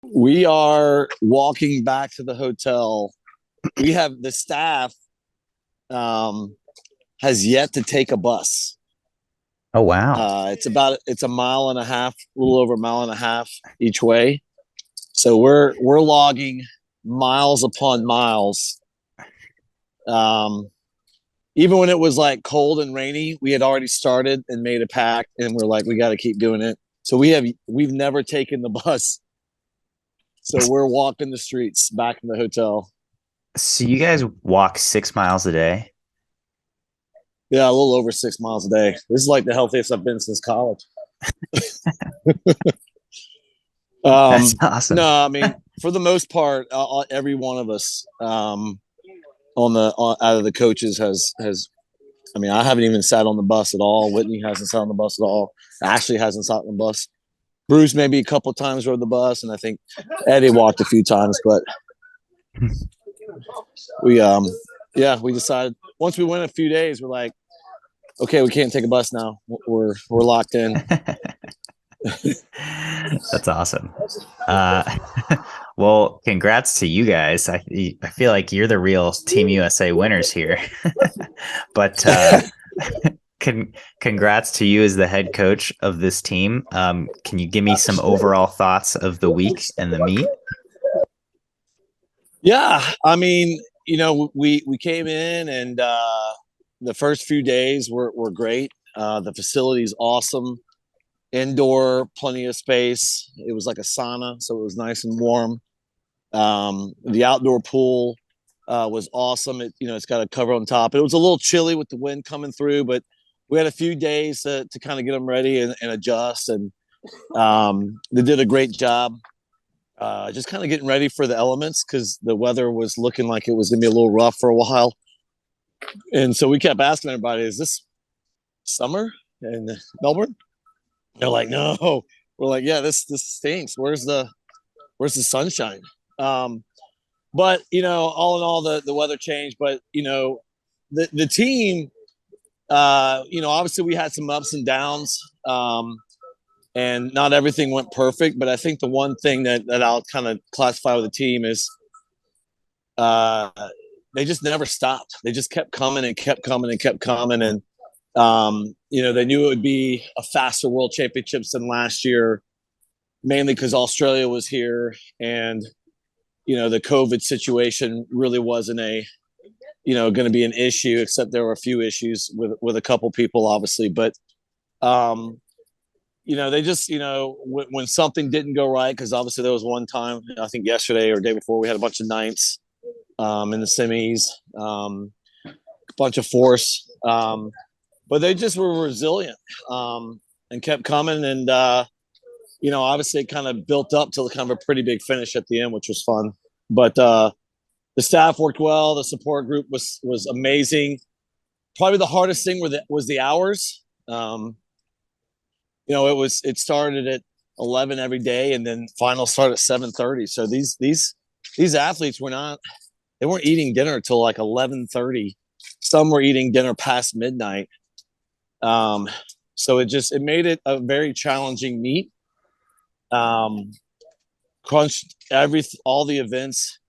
We are walking back to the hotel. We have the staff um, has yet to take a bus. Oh wow. It's a mile and a half, a little over a mile and a half each way. So we're logging miles upon miles. Um, Even when it was like cold and rainy, we had already started and made a pack, and we're like, we got to keep doing it. So we've never taken the bus. So we're walking the streets back in the hotel. So you guys walk 6 miles a day? Yeah, a little over 6 miles a day. This is like the healthiest I've been since college. That's No, awesome. I mean, for the most part, every one of us out of the coaches has. I mean, I haven't even sat on the bus at all. Whitney hasn't sat on the bus at all. Ashley hasn't sat on the bus. Bruce maybe a couple times rode the bus, and I think Eddie walked a few times. But we yeah, we decided once we went a few days, we're like, okay, we can't take a bus now. We're locked in. That's awesome. Uh, well, congrats to you guys. I feel like you're the real Team USA winners here. But con congrats to you as the head coach of this team. Can you give me some overall thoughts of the week and the meet? Yeah, I mean, we came in and the first few days were great. The facility's awesome, indoor, plenty of space. It was like a sauna, so it was nice and warm. The outdoor pool was awesome. It's got a cover on top. It was a little chilly with the wind coming through, but we had a few days to kind of get them ready and adjust, and they did a great job. Just kind of getting ready for the elements because the weather was looking like it was going to be a little rough for a while. And so we kept asking everybody, is this summer in Melbourne? They're like, no. We're like, yeah, this stinks. Where's the sunshine? Um, but all in all, the weather changed. But the team, obviously we had some ups and downs. And not everything went perfect, but I think the one thing that I'll kind of classify with the team is uh, they just never stopped. They just kept coming and kept coming and kept coming. And, they knew it would be a faster world championships than last year, mainly because Australia was here. And, the COVID situation really wasn't going to be an issue, except there were a few issues with a couple people, obviously. But, um, they just, when something didn't go right, because obviously there was one time, I think yesterday or day before, we had a bunch of ninths in the semis, a bunch of fourths. But they just were resilient and kept coming. And, obviously it kind of built up to kind of a pretty big finish at the end, which was fun. But the staff worked well. The support group was amazing. Probably the hardest thing was the hours. It started at 11 every day, and then final started at 7:30. So these athletes they weren't eating dinner until like 11:30. Some were eating dinner past midnight. Um, so it made it a very challenging meet. Um, Crunched all the events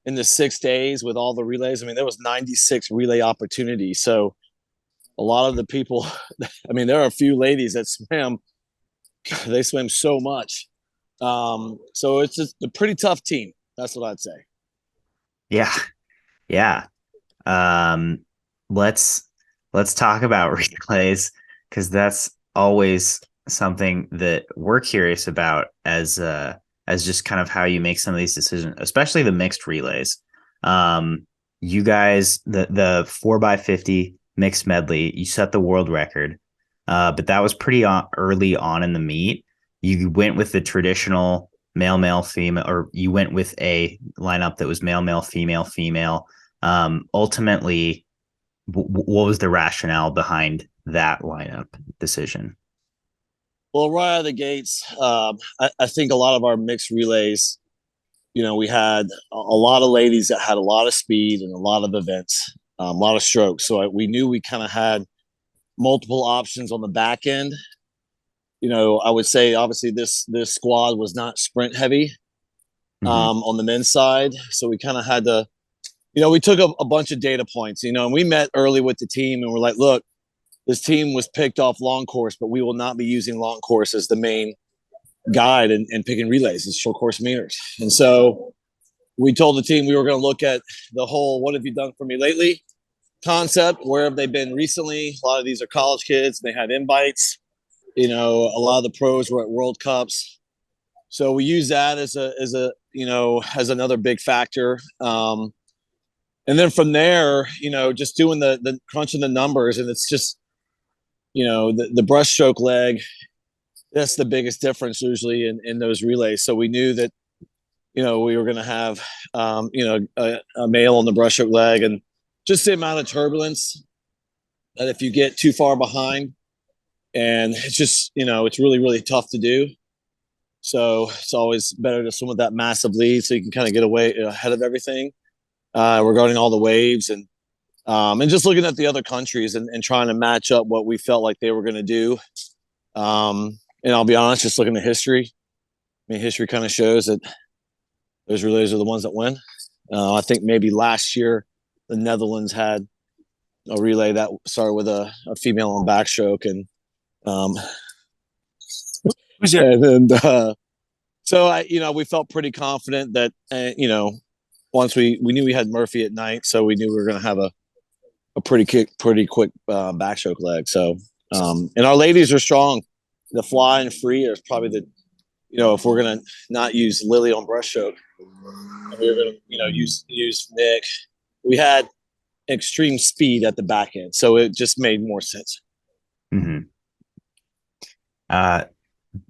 in the 6 days with all the relays. I mean, there was 96 relay opportunities. So a lot of the people, I mean, there are a few ladies that swam. They swim so much. So it's just a pretty tough team. That's what I'd say. Yeah, yeah. Um, let's let's talk about replays because that's always something that we're curious about as just kind of how you make some of these decisions, especially the mixed relays. You guys, the 4x50 mixed medley, you set the world record, but that was pretty early on in the meet. You went with the traditional male, male, female, or you went with a lineup that was male, male, female, female. Ultimately, what was the rationale behind that lineup decision? Well, right out of the gates, I think a lot of our mixed relays, we had a lot of ladies that had a lot of speed and a lot of events, a lot of strokes. So we knew we kind of had multiple options on the back end. I would say obviously this squad was not sprint heavy. Mm-hmm. on the men's side. So we kind of had to, we took a bunch of data points, and we met early with the team and we're like, look, this team was picked off long course, but we will not be using long course as the main guide and picking relays. It's short course meters. And so we told the team we were going to look at the whole "what have you done for me lately" concept. Where have they been recently? A lot of these are college kids. They had invites. A lot of the pros were at World Cups. So we use that as as another big factor. And then from there, just doing the crunching the numbers, and it's just, the breaststroke leg, that's the biggest difference usually in those relays. So we knew that, we were going to have, a male on the breaststroke leg, and just the amount of turbulence that if you get too far behind, and it's just, it's really, really tough to do. So it's always better to swim with that massive lead so you can kind of get away ahead of everything regarding all the waves, and just looking at the other countries and trying to match up what we felt like they were going to do. And I'll be honest, just looking at history, history kind of shows that those relays are the ones that win. I think maybe last year the Netherlands had a relay that started with a female on backstroke, and so we felt pretty confident that once we knew we had Murphy at night, so we knew we were going to have a pretty quick backstroke leg. So and our ladies are strong. The fly and free is probably the, if we're going to not use Lily on breaststroke, and we were going to use Nick, we had extreme speed at the back end, so it just made more sense. Mm-hmm.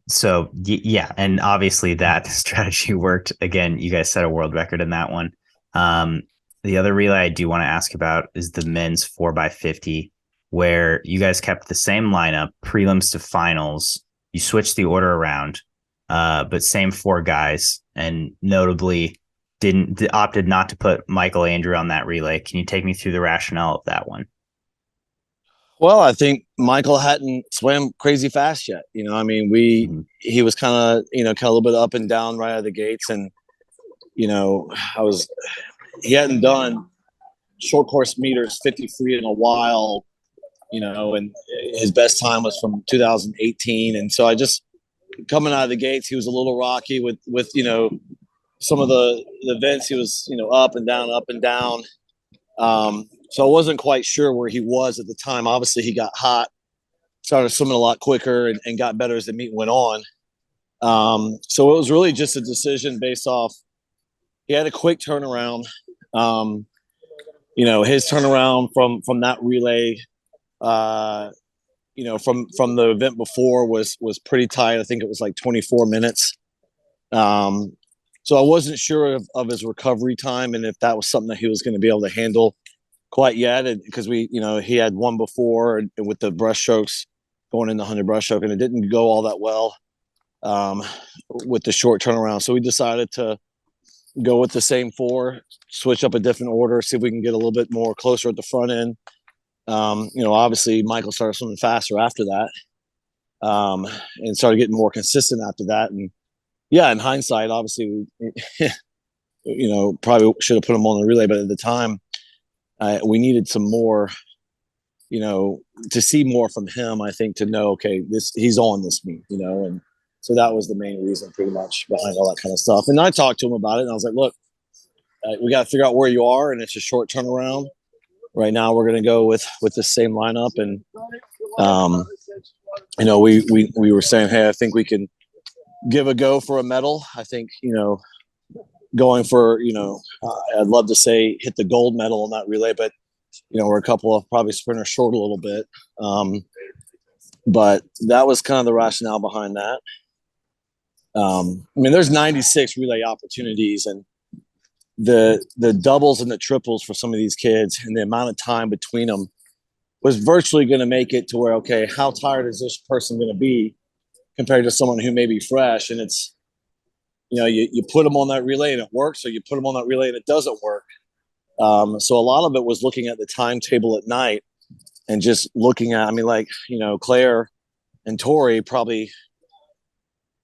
So yeah, and obviously that strategy worked. Again, you guys set a world record in that one. The other relay I do want to ask about is the men's 4x50, where you guys kept the same lineup, prelims to finals. You switched the order around, but same 4 guys, and notably opted not to put Michael Andrew on that relay. Can you take me through the rationale of that one? Well, I think Michael hadn't swam crazy fast yet. He was kind of a little bit up and down right out of the gates, and he hadn't done short course meters 53 in a while, and his best time was from 2018. And so I just, coming out of the gates, he was a little rocky with some of the events. He was, up and down, up and down. So I wasn't quite sure where he was at the time. Obviously he got hot, started swimming a lot quicker, and got better as the meet went on. So it was really just a decision based off, he had a quick turnaround. His turnaround from that relay, from the event before was pretty tight. I think it was like 24 minutes. So I wasn't sure of his recovery time and if that was something that he was going to be able to handle quite yet, because he had one before and with the breaststrokes going in the 100 breaststroke, and it didn't go all that well with the short turnaround. So we decided to go with the same 4, switch up a different order, see if we can get a little bit more closer at the front end. Obviously Michael started swimming faster after that, and started getting more consistent after that. And yeah, in hindsight, obviously, probably should have put him on the relay, but at the time, we needed some more, to see more from him. I think to know, okay, he's on this meet, and so that was the main reason, pretty much, behind all that kind of stuff. And I talked to him about it, and I was like, look, we got to figure out where you are, and it's a short turnaround. Right now, we're going to go with the same lineup, and we were saying, hey, I think we can give a go for a medal. I think going for I'd love to say hit the gold medal on that relay, but we're a couple of probably sprinters short a little bit. But that was kind of the rationale behind that. There's 96 relay opportunities, and the doubles and the triples for some of these kids and the amount of time between them was virtually going to make it to where, okay, how tired is this person going to be compared to someone who may be fresh? And it's, you put them on that relay and it works, or you put them on that relay and it doesn't work. So a lot of it was looking at the timetable at night and just looking at, Claire and Tori probably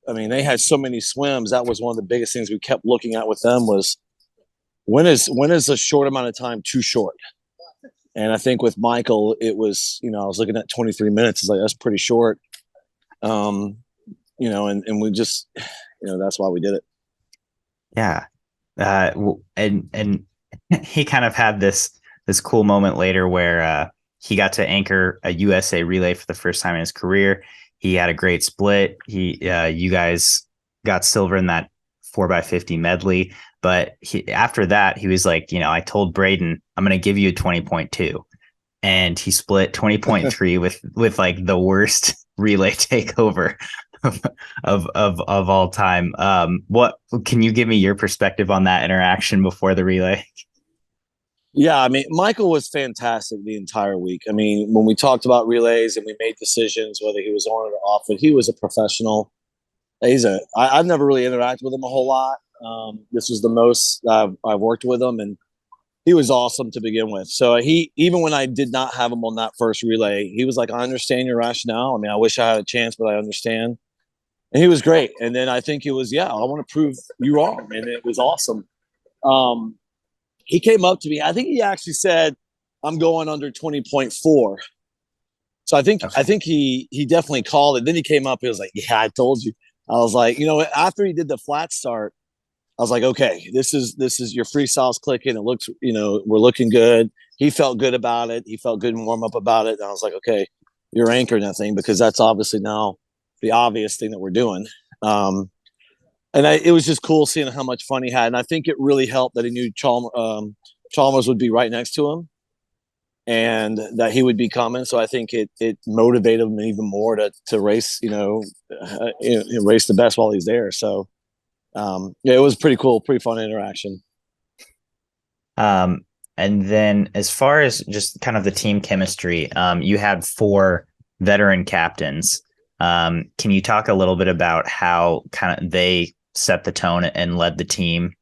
I mean, they had so many swims. That was one of the biggest things we kept looking at with them was when is a short amount of time too short? And I think with Michael, it was, I was looking at 23 minutes. It's like, that's pretty short. Um, and we just, that's why we did it. Yeah. And he kind of had this cool moment later where he got to anchor a USA relay for the first time in his career. He had a great split. You guys got silver in that 4x50 medley. But after that, he was like, I told Braden, I'm going to give you a 20.2. And he split 20.3 with like the worst relay takeover of all time. What can you give me your perspective on that interaction before the relay? Yeah, I mean, Michael was fantastic the entire week. I mean, when we talked about relays and we made decisions, whether he was on it or off it, he was a professional. I've never really interacted with him a whole lot. This was the most I've worked with him, and he was awesome to begin with. So even when I did not have him on that first relay, he was like, I understand your rationale. I mean, I wish I had a chance, but I understand. And he was great. And then I think it was, yeah, I want to prove you wrong. And it was awesome. Um, he came up to me. I think he actually said, I'm going under 20.4. So I think he definitely called it. Then he came up, he was like, yeah, I told you. I was like, after he did the flat start, I was like, okay, this is your freestyle's clicking. It looks, we're looking good. He felt good about it. He felt good and warm up about it. And I was like, okay, you're anchoring that thing because that's obviously now the obvious thing that we're doing. It was just cool seeing how much fun he had. And I think it really helped that he knew Chalmers would be right next to him and that he would be coming. So I think it motivated him even more to race, race the best while he's there. So yeah, it was pretty cool, pretty fun interaction. Um, and then as far as just kind of the team chemistry, you had four veteran captains. Can you talk a little bit about how kind of they set the tone and led the team?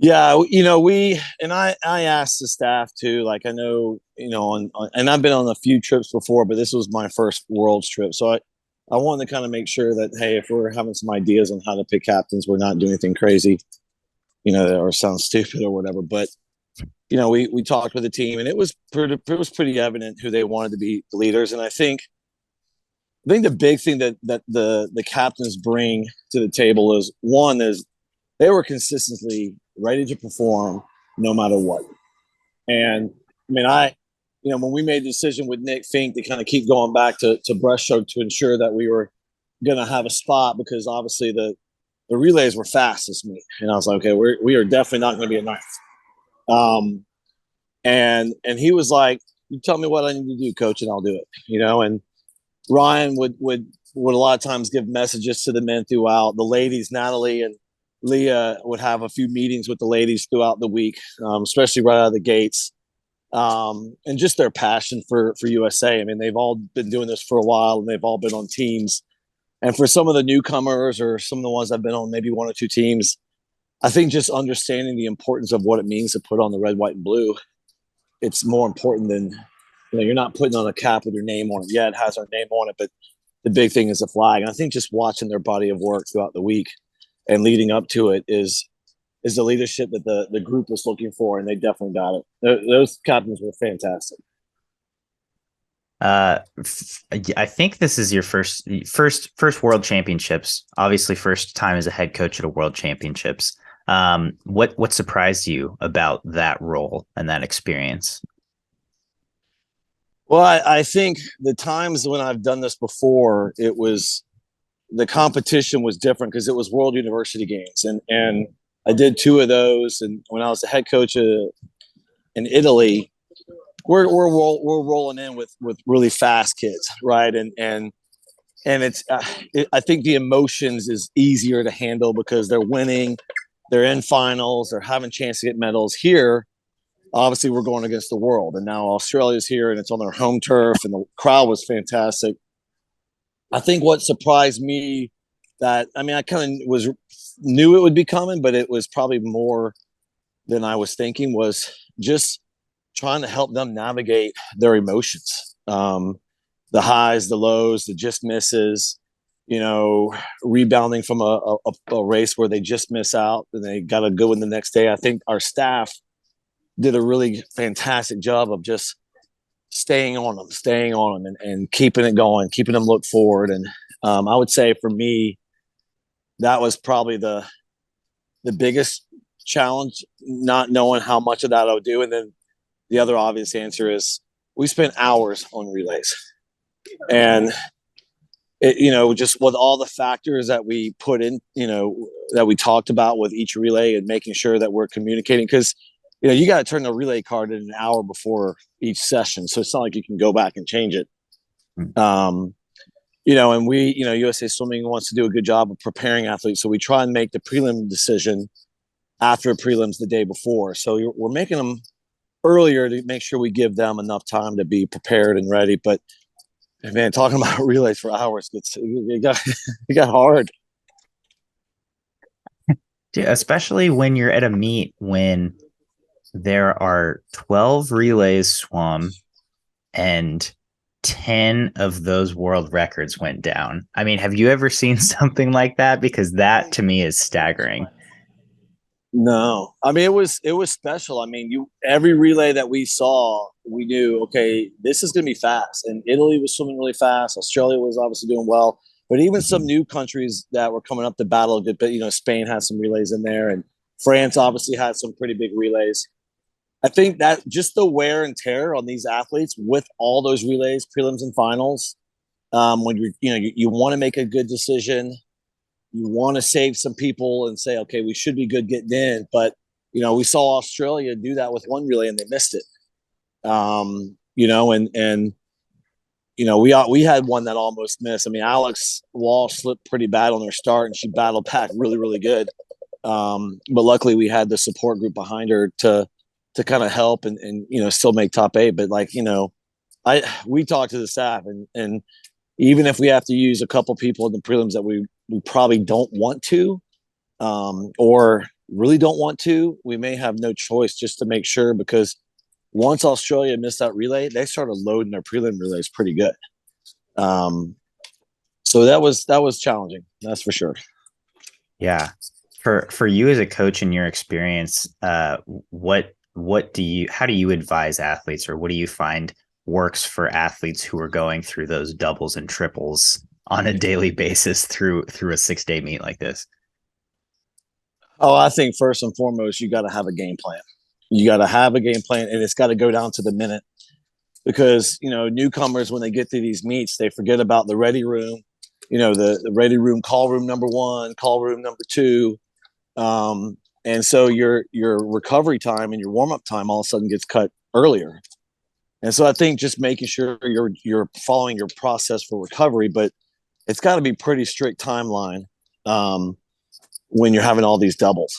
Yeah, I asked the staff too. Like I know, and I've been on a few trips before, but this was my first world's trip, so I wanted to kind of make sure that hey, if we're having some ideas on how to pick captains, we're not doing anything crazy, or sound stupid or whatever. But we talked with the team, and it was pretty evident who they wanted to be the leaders, and I think the big thing that the captains bring to the table is one is they were consistently ready to perform no matter what. And I mean, when we made the decision with Nick Fink to kind of keep going back to breaststroke to ensure that we were going to have a spot because obviously the relays were fast this meet. And I was like, okay, we are definitely not going to be a ninth. And he was like, you tell me what I need to do, coach, and I'll do it, and Ryan would a lot of times give messages to the men throughout. The ladies, Natalie and Leah, would have a few meetings with the ladies throughout the week, especially right out of the gates, and just their passion for USA. I mean, they've all been doing this for a while, and they've all been on teams. And for some of the newcomers or some of the ones I've been on, maybe one or two teams, I think just understanding the importance of what it means to put on the red, white, and blue, it's more important than you're not putting on a cap with your name on it. Yeah, it has our name on it, but the big thing is the flag. And I think just watching their body of work throughout the week and leading up to it is the leadership that the group was looking for, and they definitely got it. Those captains were fantastic. I think this is your first World Championships. Obviously, first time as a head coach at a World Championships. What surprised you about that role and that experience? Well, I think the times when I've done this before, it was the competition was different because it was World University Games, and I did two of those. And when I was the head coach in Italy, we're rolling in with really fast kids, right? And I think the emotions is easier to handle because they're winning, they're in finals, they're having a chance to get medals. Here, obviously, we're going against the world, and now Australia's here, and it's on their home turf, and the crowd was fantastic. I think what surprised me that I mean I kind of was knew it would be coming, but it was probably more than I was thinking was just trying to help them navigate their emotions, the highs, the lows, the just misses, rebounding from a race where they just miss out and they got to go in the next day. I think our staff did a really fantastic job of just staying on them, and keeping it going, keeping them look forward. And I would say for me, that was probably the biggest challenge, not knowing how much of that I would do. And then the other obvious answer is we spent hours on relays, and just with all the factors that we put in, that we talked about with each relay, and making sure that we're communicating, because you got to turn the relay card in an hour before each session, so it's not like you can go back and change it. And we, USA Swimming wants to do a good job of preparing athletes, so we try and make the prelim decision after prelims the day before. So we're making them earlier to make sure we give them enough time to be prepared and ready. But man, talking about relays for hours, it got hard. Dude, especially when you're at a meet when there are 12 relays swum and 10 of those world records went down. I mean, have you ever seen something like that? Because that to me is staggering. No, I mean, it was special. I mean, every relay that we saw, we knew, okay, this is going to be fast. And Italy was swimming really fast. Australia was obviously doing well, but even some new countries that were coming up to battle a good bit. Spain had some relays in there, and France obviously had some pretty big relays. I think that just the wear and tear on these athletes with all those relays, prelims and finals, when you want to make a good decision, you want to save some people and say, okay, we should be good getting in. But, we saw Australia do that with one relay and they missed it. We had one that almost missed. I mean, Alex Walsh slipped pretty bad on her start and she battled back really, really good. But luckily we had the support group behind her to kind of help and still make top 8. But we talked to the staff, and even if we have to use a couple people in the prelims that we probably don't want to, or really don't want to, we may have no choice just to make sure, because once Australia missed that relay, they started loading their prelim relays pretty good. So that was challenging, that's for sure. Yeah. For you as a coach in your experience, how do you advise athletes, or what do you find works for athletes who are going through those doubles and triples on a daily basis through a 6-day meet like this? Oh, I think first and foremost, you got to have a game plan. You got to have a game plan, and it's got to go down to the minute, because newcomers, when they get to these meets, they forget about the ready room, the ready room, call room number 1, call room number 2. And so your recovery time and your warm-up time all of a sudden gets cut earlier. And so I think just making sure you're following your process for recovery, but it's got to be pretty strict timeline when you're having all these doubles.